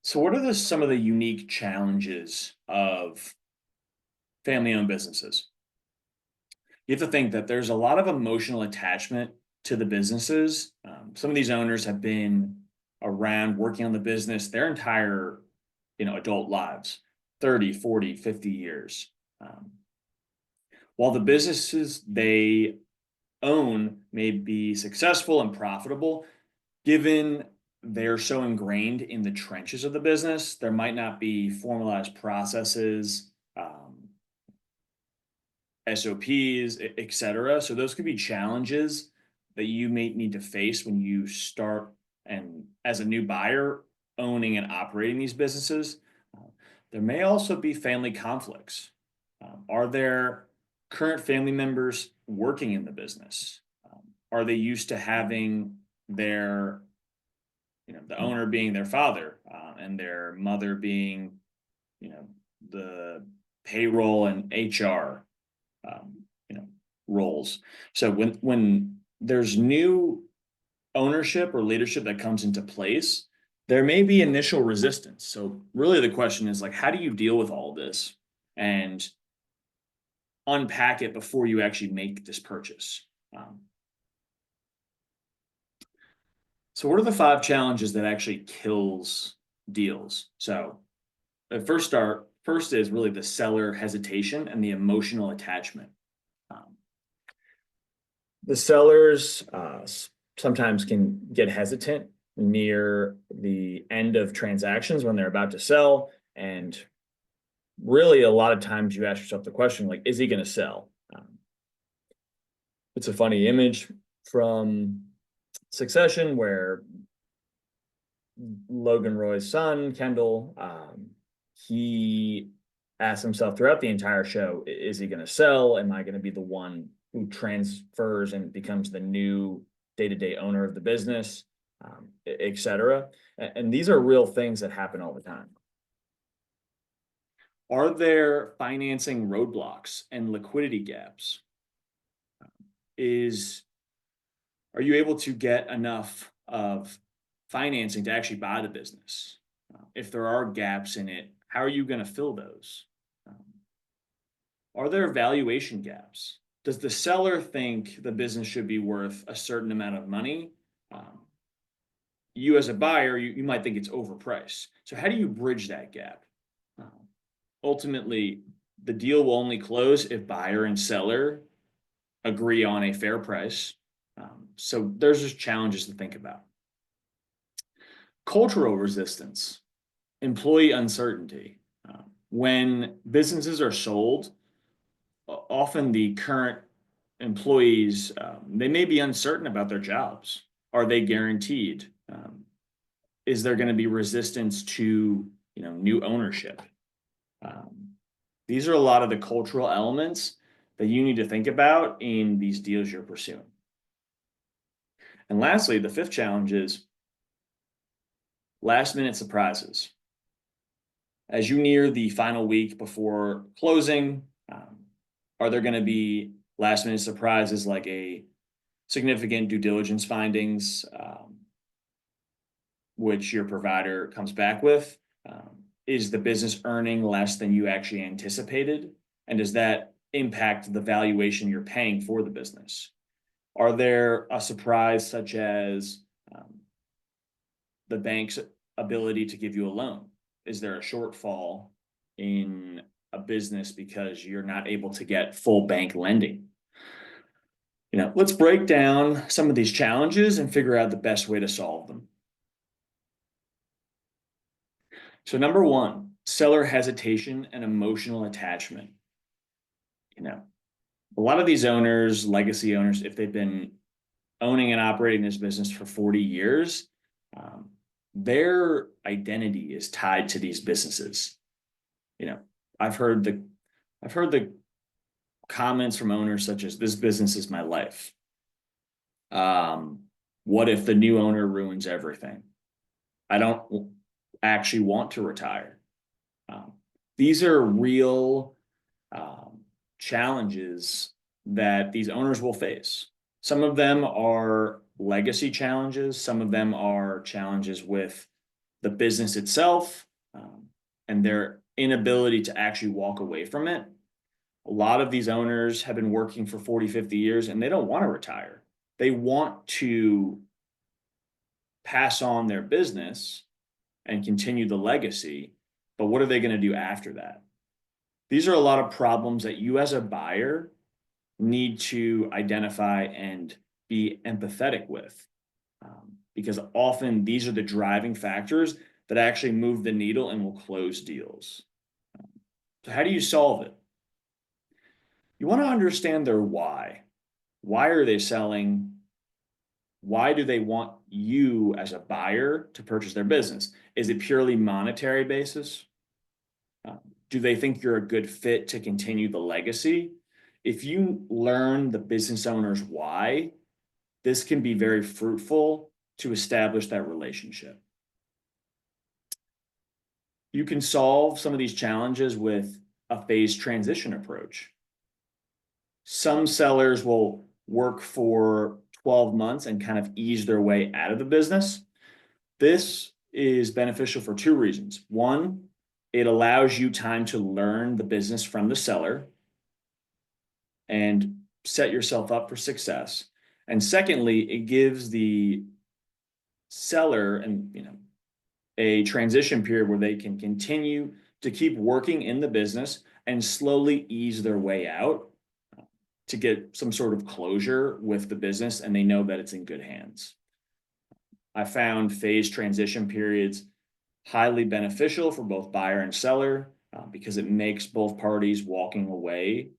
So what are some of the unique challenges of family-owned businesses? You have to think that there's a lot of emotional attachment to the businesses. Some of these owners have been around working on the business their entire, adult lives, 30, 40, 50 years. Um, while the businesses they own may be successful and profitable, given they're so ingrained in the trenches of the business, there might not be formalized processes, SOPs, et cetera. So those could be challenges that you may need to face when you start and as a new buyer owning and operating these businesses. Uh, there may also be family conflicts. Are there current family members working in the business? Are they used to having their, the owner being their father, and their mother being, the payroll and HR, um, you know, roles. So when there's new ownership or leadership that comes into place, there may be initial resistance. So really the question is like, how do you deal with all this and unpack it before you actually make this purchase? Um, so what are the 5 challenges that actually kills deals? So first is really the seller hesitation and the emotional attachment. Um, the sellers sometimes can get hesitant near the end of transactions when they're about to sell. And really, a lot of times you ask yourself the question, like, is he going to sell? It's a funny image from Succession where Logan Roy's son, Kendall, he asked himself throughout the entire show, is he going to sell? Am I going to be the one who transfers and becomes the new day-to-day owner of the business, et cetera? And these are real things that happen all the time. Are there financing roadblocks and liquidity gaps? Are you able to get enough of financing to actually buy the business? If there are gaps in it, how are you going to fill those? Are there valuation gaps? Does the seller think the business should be worth a certain amount of money? You as a buyer, you might think it's overpriced. So how do you bridge that gap? Ultimately, the deal will only close if buyer and seller agree on a fair price. So there's just challenges to think about. Cultural resistance, employee uncertainty. When businesses are sold, often the current employees, they may be uncertain about their jobs. Are they guaranteed? Is there going to be resistance to, new ownership? These are a lot of the cultural elements that you need to think about in these deals you're pursuing. And lastly, the 5th challenge is last minute surprises. As you near the final week before closing, are there going to be last minute surprises like a significant due diligence findings, which your provider comes back with? Is the business earning less than you actually anticipated? And does that impact the valuation you're paying for the business? Are there a surprise such as the bank's ability to give you a loan? Is there a shortfall in a business because you're not able to get full bank lending? Let's break down some of these challenges and figure out the best way to solve them. So number 1, seller hesitation and emotional attachment. A lot of these owners, legacy owners, if they've been owning and operating this business for 40 years, their identity is tied to these businesses. I've heard the comments from owners such as, this business is my life. What if the new owner ruins everything? I don't actually want to retire. These are real challenges that these owners will face. Some of them are legacy challenges. Some of them are challenges with the business itself, and their inability to actually walk away from it. A lot of these owners have been working for 40, 50 years and they don't want to retire. They want to pass on their business and continue the legacy, but what are they going to do after that? These are a lot of problems that you as a buyer need to identify and be empathetic with, because often these are the driving factors that actually move the needle and will close deals. So how do you solve it? You want to understand their why. Why are they selling? Why do they want you as a buyer to purchase their business? Is it purely monetary basis? Do they think you're a good fit to continue the legacy? If you learn the business owner's why, this can be very fruitful to establish that relationship. You can solve some of these challenges with a phased transition approach. Some sellers will work for 12 months and kind of ease their way out of the business. This is beneficial for two reasons. One, it allows you time to learn the business from the seller and set yourself up for success. And secondly, it gives the seller a transition period where they can continue to keep working in the business and slowly ease their way out to get some sort of closure with the business, and they know that it's in good hands. I found phased transition periods highly beneficial for both buyer and seller because it makes both parties walking away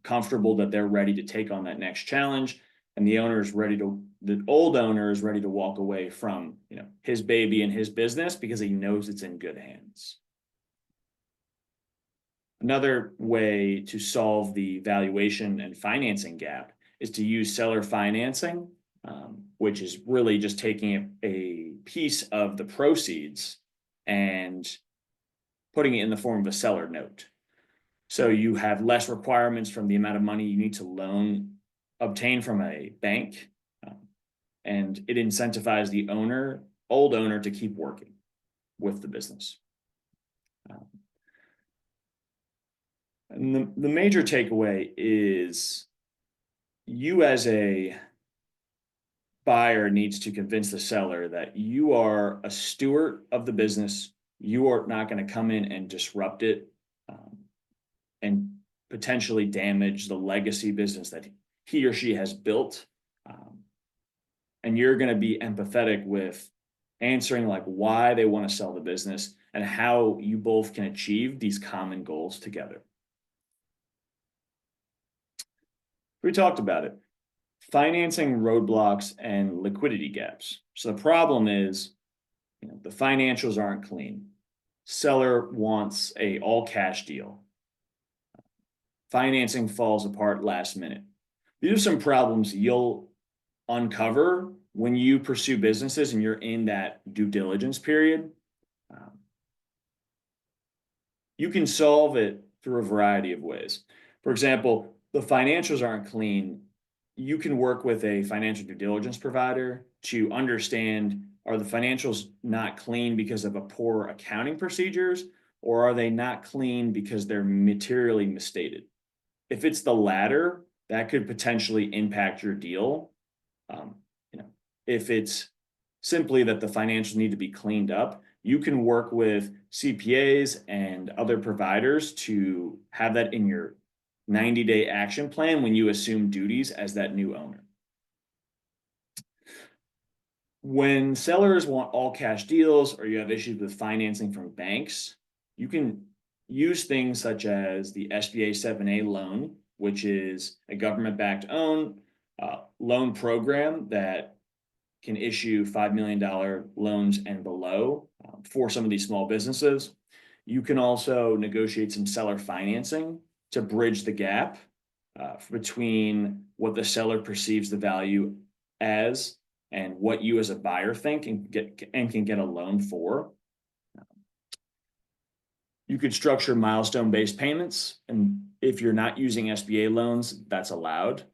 comfortable that they're ready to take on that next challenge, and the old owner is ready to walk away from his baby and his business because he knows it's in good hands. Another way to solve the valuation and financing gap is to use seller financing, which is really just taking a piece of the proceeds and putting it in the form of a seller note. So you have less requirements from the amount of money you need to obtain from a bank, and it incentivizes the old owner to keep working with the business. And the major takeaway is you as a buyer needs to convince the seller that you are a steward of the business. You are not going to come in and disrupt it and potentially damage the legacy business that he or she has built. And you're going to be empathetic with answering why they want to sell the business and how you both can achieve these common goals together. We talked about it. Financing roadblocks and liquidity gaps. So the problem is, the financials aren't clean. Seller wants a all cash deal. Financing falls apart last minute. These are some problems you'll uncover when you pursue businesses and you're in that due diligence period. You can solve it through a variety of ways. For example, the financials aren't clean. You can work with a financial due diligence provider to understand, are the financials not clean because of a poor accounting procedures, or are they not clean because they're materially misstated? If it's the latter, that could potentially impact your deal. If it's simply that the financials need to be cleaned up, you can work with CPAs and other providers to have that in your 90-day action plan when you assume duties as that new owner. When sellers want all cash deals or you have issues with financing from banks, you can use things such as the SBA 7A loan, which is a government-backed loan program that can issue $5 million loans and below for some of these small businesses. You can also negotiate some seller financing to bridge the gap between what the seller perceives the value as and what you as a buyer think and can get a loan for. You could structure milestone-based payments, and if you're not using SBA loans, that's allowed.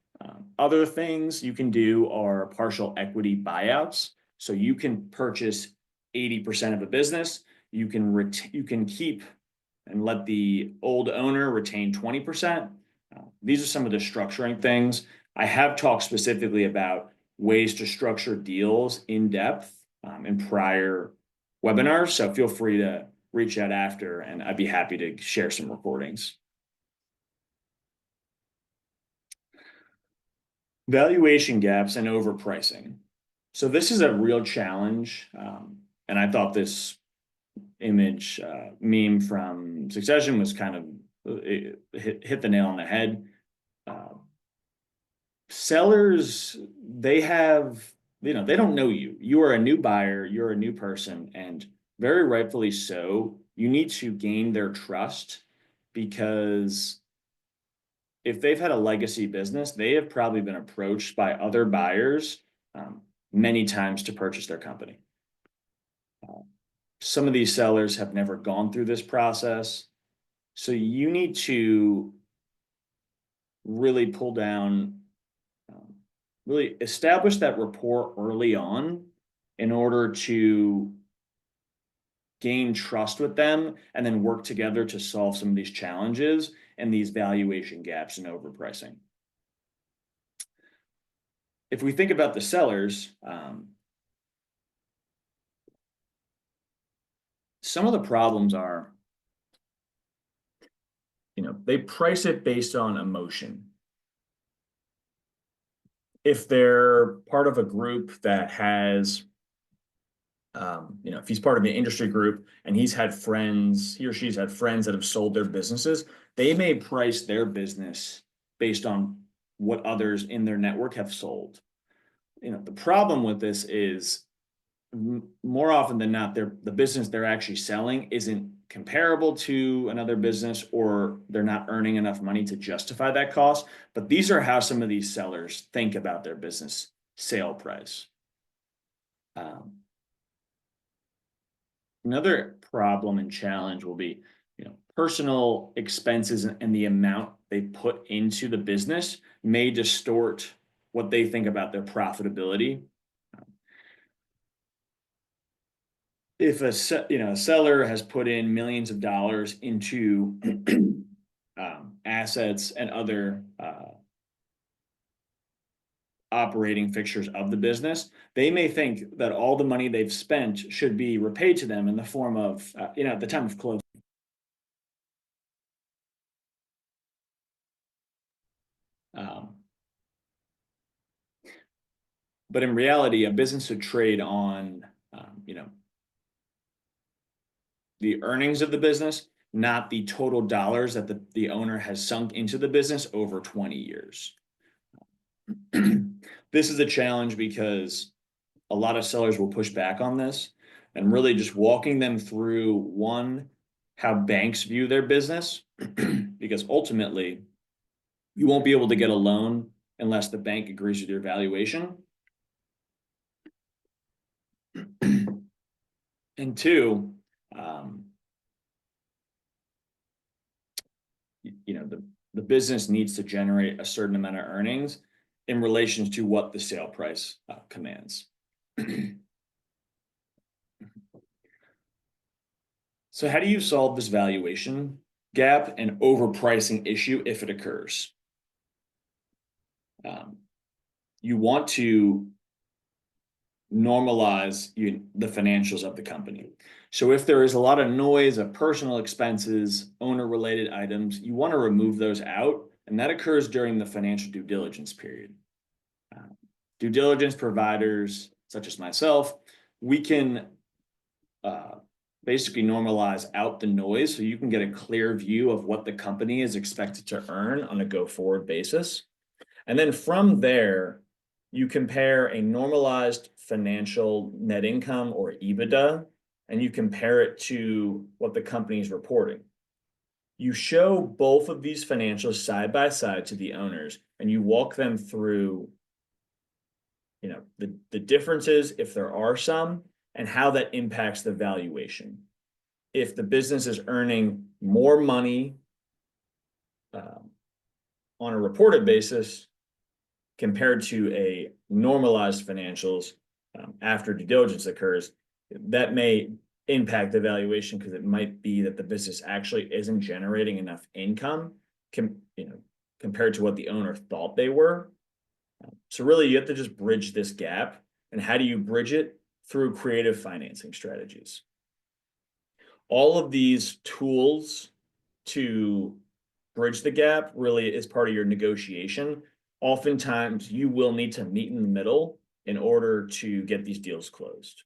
Other things you can do are partial equity buyouts. So you can purchase 80% of a business, you can keep and let the old owner retain 20%. These are some of the structuring things. I have talked specifically about ways to structure deals in depth in prior webinars, so feel free to reach out after, and I'd be happy to share some recordings. Valuation gaps and overpricing. So this is a real challenge, and I thought this image meme from Succession was kind of hit the nail on the head. Sellers, they have, they don't know you. You are a new buyer, you're a new person, and very rightfully so, you need to gain their trust, because if they've had a legacy business, they have probably been approached by other buyers many times to purchase their company. Some of these sellers have never gone through this process. So you need to really pull down, really establish that rapport early on in order to gain trust with them and then work together to solve some of these challenges and these valuation gaps and overpricing. If we think about the sellers, some of the problems are, they price it based on emotion. If they're part of a group that has, if he's part of an industry group and he or she's had friends that have sold their businesses, they may price their business based on what others in their network have sold. The problem with this is more often than not, the business they're actually selling isn't comparable to another business, or they're not earning enough money to justify that cost. But these are how some of these sellers think about their business sale price. Another problem and challenge will be, personal expenses and the amount they put into the business may distort what they think about their profitability. If a seller has put in millions of dollars into assets and other operating fixtures of the business, they may think that all the money they've spent should be repaid to them in the form of, at the time of closing. But in reality, a business should trade on, the earnings of the business, not the total dollars that the owner has sunk into the business over 20 years. This is a challenge because a lot of sellers will push back on this, and really just walking them through, one, how banks view their business, because ultimately you won't be able to get a loan unless the bank agrees with your valuation. And two, the business needs to generate a certain amount of earnings in relation to what the sale price commands. So how do you solve this valuation gap and overpricing issue if it occurs? You want to normalize the financials of the company. So if there is a lot of noise of personal expenses, owner-related items, you want to remove those out, and that occurs during the financial due diligence period. Due diligence providers, such as myself, we can basically normalize out the noise so you can get a clear view of what the company is expected to earn on a go-forward basis. And then from there, you compare a normalized financial net income, or EBITDA, and you compare it to what the company is reporting. You show both of these financials side by side to the owners, and you walk them through, the differences, if there are some, and how that impacts the valuation. If the business is earning more money on a reported basis compared to a normalized financials after due diligence occurs, that may impact the valuation because it might be that the business actually isn't generating enough income, compared to what the owner thought they were. So really, you have to just bridge this gap. And how do you bridge it? Through creative financing strategies. All of these tools to bridge the gap really is part of your negotiation. Oftentimes, you will need to meet in the middle in order to get these deals closed.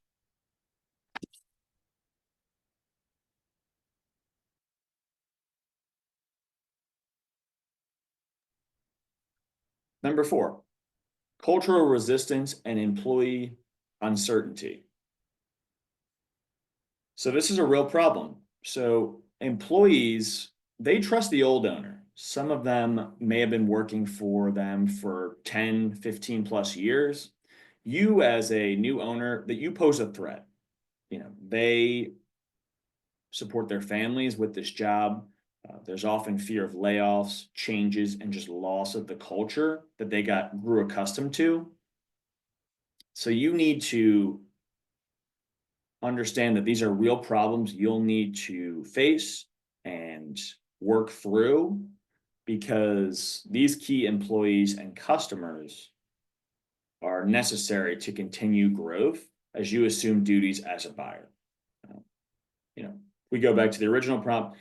Number 4, cultural resistance and employee uncertainty. So this is a real problem. So employees, they trust the old owner. Some of them may have been working for them for 10, 15 plus years. You as a new owner, that you pose a threat. They support their families with this job. There's often fear of layoffs, changes, and just loss of the culture that they grew accustomed to. So you need to understand that these are real problems you'll need to face and work through, because these key employees and customers are necessary to continue growth as you assume duties as a buyer. We go back to the original prompt.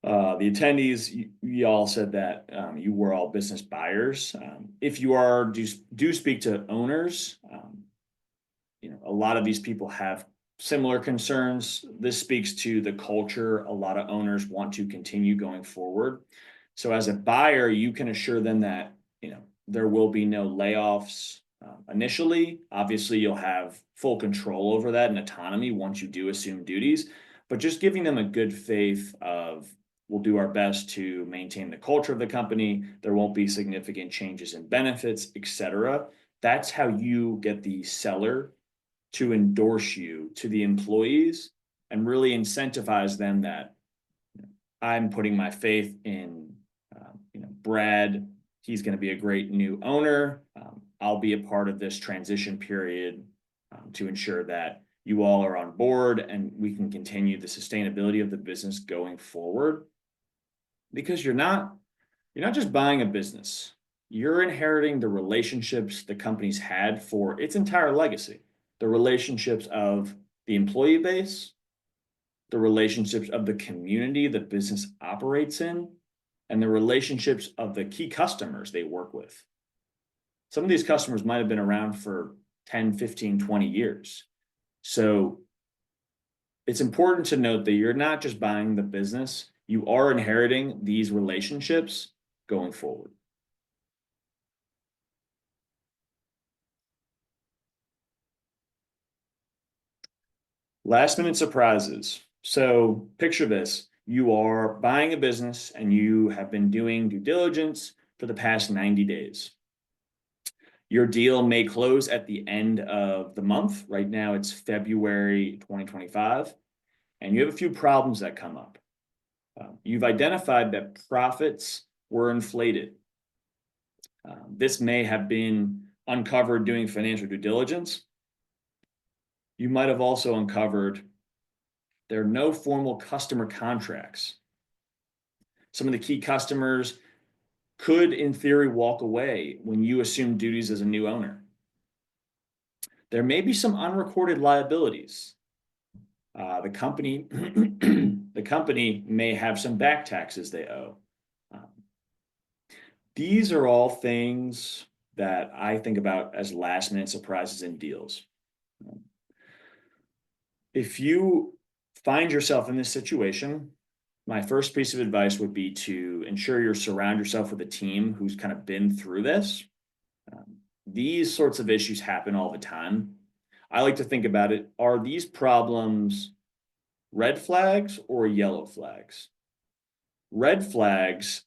The attendees, you all said that you were all business buyers. If you are, do speak to owners. A lot of these people have similar concerns. This speaks to the culture a lot of owners want to continue going forward. So as a buyer, you can assure them that there will be no layoffs initially. Obviously, you'll have full control over that and autonomy once you do assume duties, but just giving them a good faith of, we'll do our best to maintain the culture of the company. There won't be significant changes in benefits, etc. That's how you get the seller to endorse you to the employees and really incentivize them that I'm putting my faith in Brad. He's going to be a great new owner. I'll be a part of this transition period to ensure that you all are on board and we can continue the sustainability of the business going forward. Because you're not just buying a business, you're inheriting the relationships the company's had for its entire legacy. The relationships of the employee base, the relationships of the community the business operates in, and the relationships of the key customers they work with. Some of these customers might have been around for 10, 15, 20 years. So it's important to note that you're not just buying the business, you are inheriting these relationships going forward. Last minute surprises. So picture this. You are buying a business and you have been doing due diligence for the past 90 days. Your deal may close at the end of the month. Right now it's February 2025, and you have a few problems that come up. You've identified that profits were inflated. This may have been uncovered doing financial due diligence. You might have also uncovered there are no formal customer contracts. Some of the key customers could, in theory, walk away when you assume duties as a new owner. There may be some unrecorded liabilities. The company may have some back taxes they owe. These are all things that I think about as last minute surprises in deals. If you find yourself in this situation, my first piece of advice would be to ensure you surround yourself with a team who's kind of been through this. These sorts of issues happen all the time. I like to think about it. Are these problems red flags or yellow flags? Red flags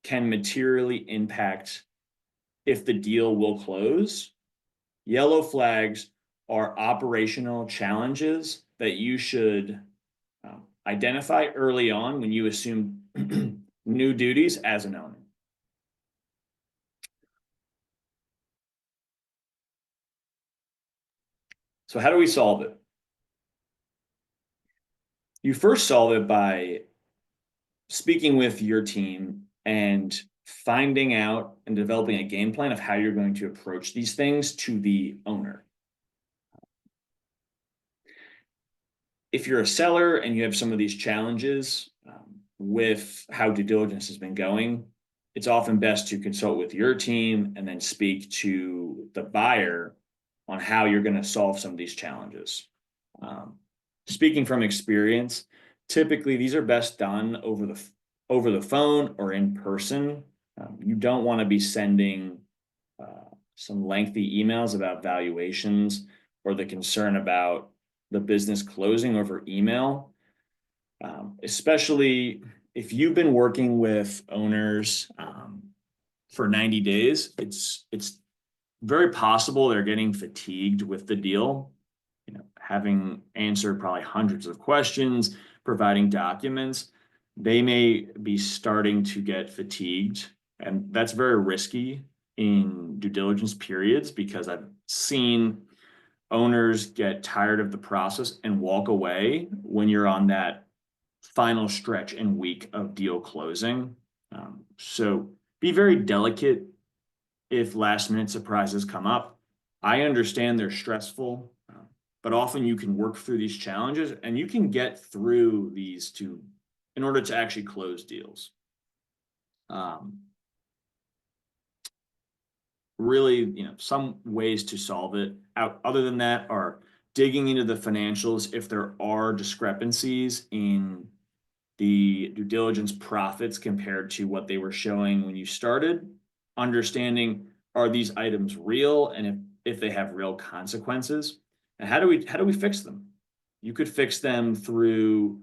can materially impact if the deal will close. Yellow flags are operational challenges that you should identify early on when you assume new duties as an owner. So how do we solve it? You first solve it by speaking with your team and finding out and developing a game plan of how you're going to approach these things to the owner. If you're a seller and you have some of these challenges with how due diligence has been going, it's often best to consult with your team and then speak to the buyer on how you're going to solve some of these challenges. Um, Speaking from experience, typically these are best done over the phone or in person. You don't want to be sending some lengthy emails about valuations or the concern about the business closing over email, especially if you've been working with owners for 90 days. It's very possible they're getting fatigued with the deal, having answered probably hundreds of questions, providing documents. They may be starting to get fatigued, and that's very risky in due diligence periods because I've seen owners get tired of the process and walk away when you're on that final stretch and week of deal closing. So be very delicate if last minute surprises come up. I understand they're stressful, but often you can work through these challenges and you can get through these in order to actually close deals. Really, some ways to solve it other than that are digging into the financials if there are discrepancies in the due diligence profits compared to what they were showing when you started, understanding, are these items real, and if they have real consequences, and how do we fix them? You could fix them through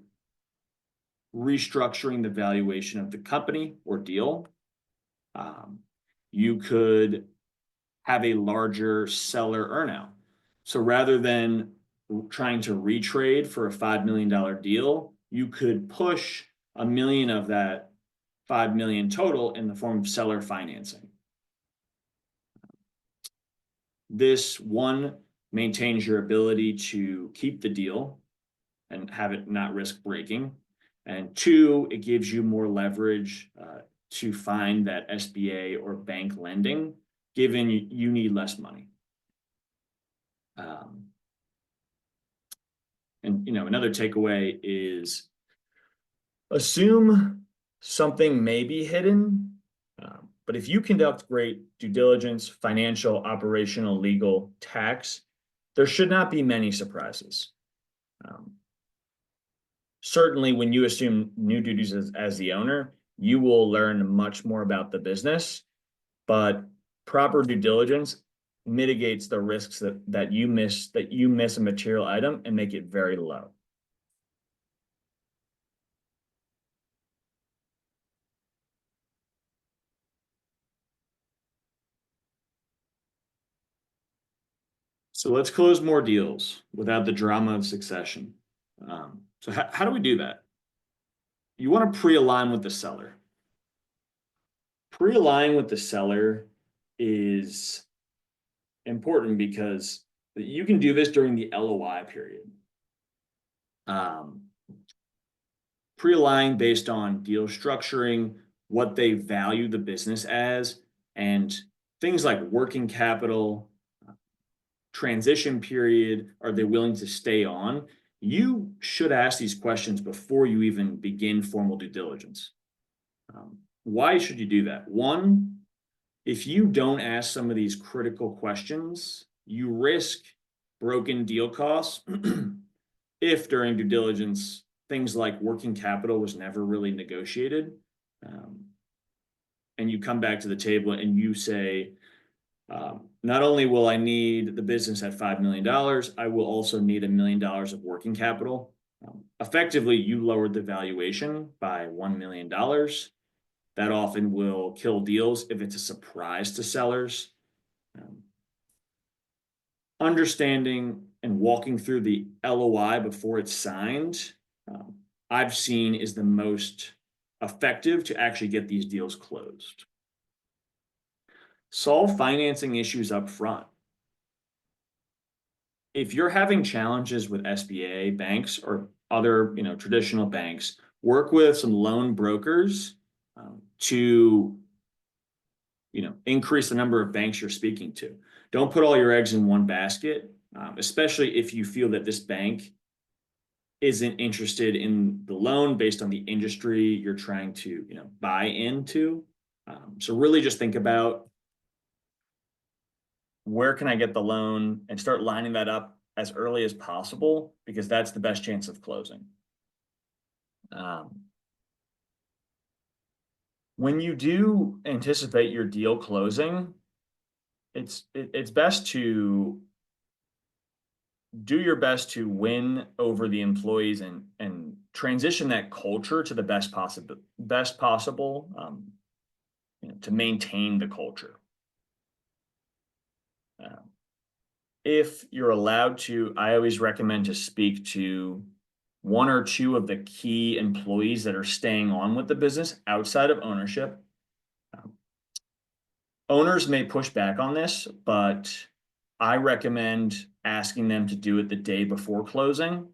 restructuring the valuation of the company or deal. You could have a larger seller earnout. So rather than trying to retrade for a $5 million deal, you could push $1 million of that 5 million total in the form of seller financing. This one maintains your ability to keep the deal and have it not risk breaking. And two, it gives you more leverage to find that SBA or bank lending, given you need less money. And another takeaway is assume something may be hidden, but if you conduct great due diligence, financial, operational, legal, tax, there should not be many surprises. Certainly, when you assume new duties as the owner, you will learn much more about the business, but proper due diligence mitigates the risks that you miss a material item and make it very low. So let's close more deals without the drama of succession. So how do we do that? You want to pre-align with the seller. Pre-align with the seller is important because you can do this during the LOI period. Pre-align based on deal structuring, what they value the business as, and things like working capital, transition period, are they willing to stay on? You should ask these questions before you even begin formal due diligence. Why should you do that? One, if you don't ask some of these critical questions, you risk broken deal costs. If during due diligence, things like working capital was never really negotiated, and you come back to the table and you say, not only will I need the business at $5 million, I will also need $1 million of working capital. Effectively, you lowered the valuation by $1 million. That often will kill deals if it's a surprise to sellers. Understanding and walking through the LOI before it's signed, I've seen is the most effective to actually get these deals closed. Solve financing issues up front. If you're having challenges with SBA, banks, or other, traditional banks, work with some loan brokers to, increase the number of banks you're speaking to. Don't put all your eggs in one basket, especially if you feel that this bank isn't interested in the loan based on the industry you're trying to, buy into. So really just think about, where can I get the loan, and start lining that up as early as possible, because that's the best chance of closing. When you do anticipate your deal closing, it's best to do your best to win over the employees, and transition that culture to the best possible, to maintain the culture. If you're allowed to, I always recommend to speak to one or two of the key employees that are staying on with the business outside of ownership. Owners may push back on this, but I recommend asking them to do it the day before closing.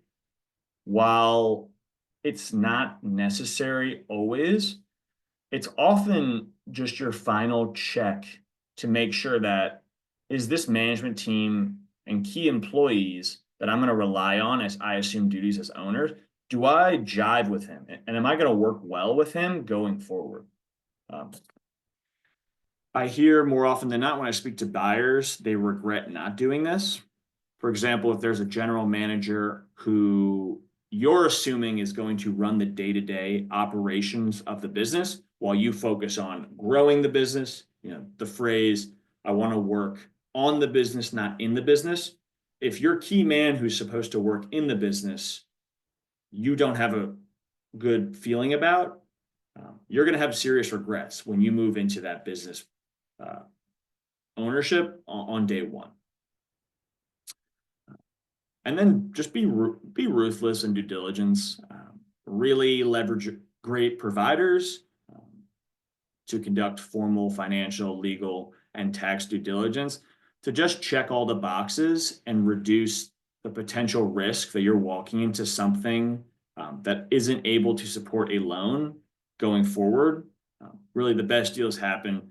While it's not necessary always, it's often just your final check to make sure that, is this management team and key employees that I'm going to rely on as I assume duties as owners, do I jive with him? And am I going to work well with him going forward? I hear more often than not when I speak to buyers, they regret not doing this. For example, if there's a general manager who you're assuming is going to run the day-to-day operations of the business while you focus on growing the business, the phrase, I want to work on the business, not in the business. If your key man who's supposed to work in the business, you don't have a good feeling about, you're going to have serious regrets when you move into that business ownership on day one. And then just be ruthless in due diligence. Really leverage great providers to conduct formal financial, legal, and tax due diligence, to just check all the boxes and reduce the potential risk that you're walking into something that isn't able to support a loan going forward. Really, the best deals happen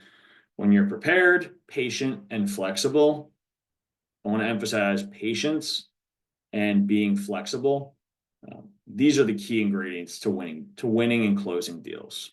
when you're prepared, patient, and flexible. I want to emphasize patience and being flexible. These are the key ingredients to winning and closing deals.